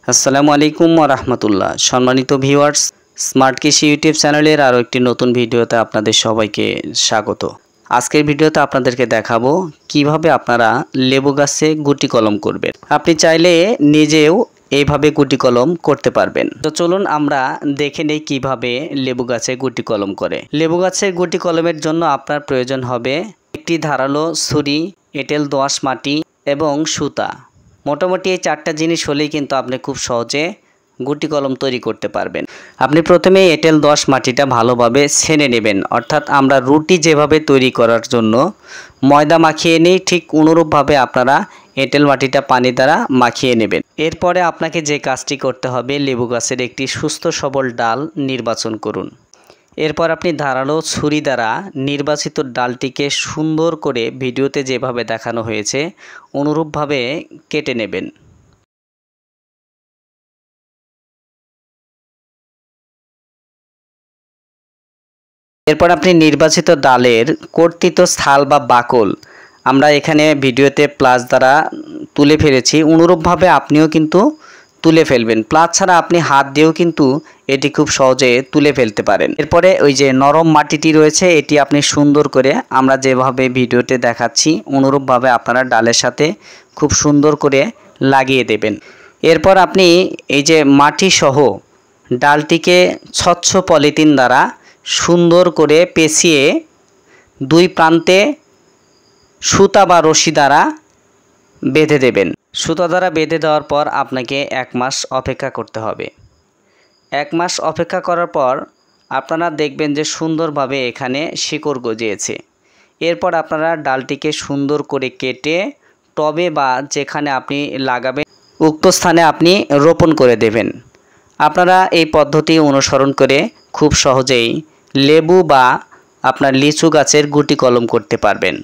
আসসালামু আলাইকুম ওয়া রাহমাতুল্লাহ। সম্মানিত ভিউয়ার্স, স্মার্ট কৃষি ইউটিউব চ্যানেলের আরও একটি নতুন ভিডিওতে আপনাদের সবাইকে স্বাগত। আজকের ভিডিওতে আপনাদেরকে দেখাবো কিভাবে আপনারা লেবু গাছে গুটি কলম করবেন। আপনি চাইলে নিজেও এইভাবে গুটি কলম করতে পারবেন। তো চলুন আমরা দেখে নেই কিভাবে লেবু গাছে গুটি কলম করে। লেবু গাছের গুটি কলমের জন্য আপনার প্রয়োজন হবে একটি ধারালো ছুরি, এঁটেল দোআঁশ মাটি এবং সুতা। মোটামুটি এই চারটা জিনিস হলেই কিন্তু আপনি খুব সহজে গুটি কলম তৈরি করতে পারবেন। আপনি প্রথমে এঁটেল দোআঁশ মাটিটা ভালোভাবে ছেনে নেবেন, অর্থাৎ আমরা রুটি যেভাবে তৈরি করার জন্য ময়দা মাখিয়ে নিই ঠিক অনুরূপভাবে আপনারা এঁটেল মাটিটা পানি দ্বারা মাখিয়ে নেবেন। এরপরে আপনাকে যে কাজটি করতে হবে, লেবু গাছের একটি সুস্থ সবল ডাল নির্বাচন করুন। এরপর আপনি ধারালো ছুরি দ্বারা নির্বাচিত ডালটিকে সুন্দর করে ভিডিওতে যেভাবে দেখানো হয়েছে অনুরূপভাবে কেটে নেবেন। এরপর আপনি নির্বাচিত ডালের কর্তৃত ছাল বা বাকল আমরা এখানে ভিডিওতে প্লাস দ্বারা তুলে ফেলেছি, অনুরূপভাবে আপনিও কিন্তু তুলে ফেলবেন। প্লাস ছাড়া আপনি হাত দিয়েও কিন্তু এটি খুব সহজে তুলে ফেলতে পারেন। এরপরে ওই যে নরম মাটিটি রয়েছে এটি আপনি সুন্দর করে আমরা যেভাবে ভিডিওতে দেখাচ্ছি অনুরূপভাবে আপনারা ডালের সাথে খুব সুন্দর করে লাগিয়ে দেবেন। এরপর আপনি এই যে মাটি সহ ডালটিকে স্বচ্ছ পলিথিন দ্বারা সুন্দর করে পেঁচিয়ে দুই প্রান্তে সুতা বা রশি দ্বারা বেঁধে দেবেন। সুতা দ্বারা বেঁধে দেওয়ার পর আপনাকে 1 মাস অপেক্ষা করতে হবে। 1 মাস অপেক্ষা করার পর আপনারা দেখবেন যে সুন্দরভাবে এখানে শিকড় গজিয়েছে। এরপর আপনারা ডালটিকে সুন্দর করে কেটে টবে বা যেখানে আপনি লাগাবেন উক্ত স্থানে আপনি রোপণ করে দেবেন। আপনারা এই পদ্ধতি অনুসরণ করে খুব সহজেই লেবু বা আপনার লিচু গাছের গুটি কলম করতে পারবেন।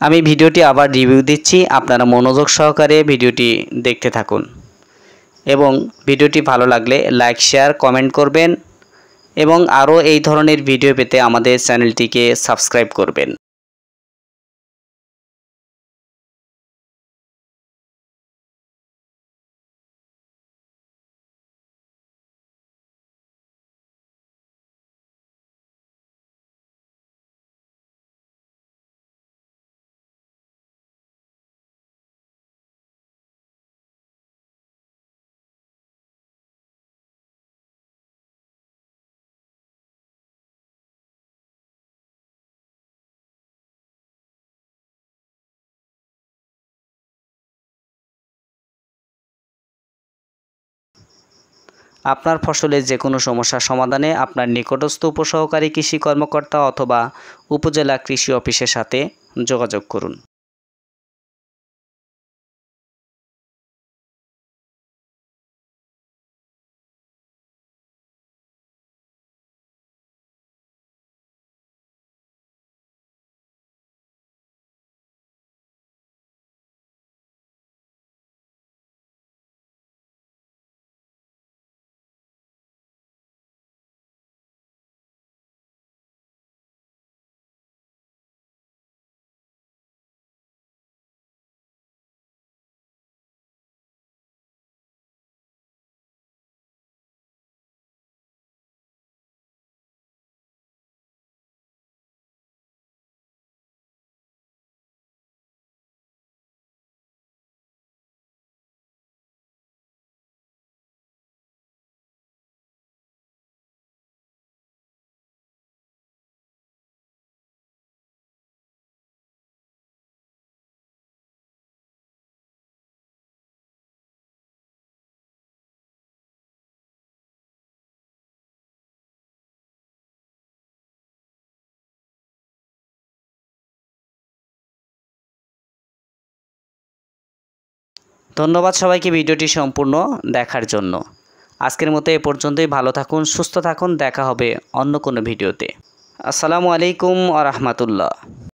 আমি ভিডিওটি আবার রিভিউ দিচ্ছি, আপনারা মনোযোগ সহকারে ভিডিওটি দেখতে থাকুন এবং ভিডিওটি ভালো লাগলে লাইক, শেয়ার, কমেন্ট করবেন এবং আরও এই ধরনের ভিডিও পেতে আমাদের চ্যানেলটিকে সাবস্ক্রাইব করবেন। আপনার ফসলের যে কোনো সমস্যার সমাধানে আপনার নিকটস্থ উপসহকারী কৃষি কর্মকর্তা অথবা উপজেলা কৃষি অফিসের সাথে যোগাযোগ করুন। ধন্যবাদ সবাইকে ভিডিওটি সম্পূর্ণ দেখার জন্য। আজকের মতো এ পর্যন্তই। ভালো থাকুন, সুস্থ থাকুন, দেখা হবে অন্য কোনো ভিডিওতে। আসসালামু আলাইকুম ওয়া রাহমাতুল্লাহ।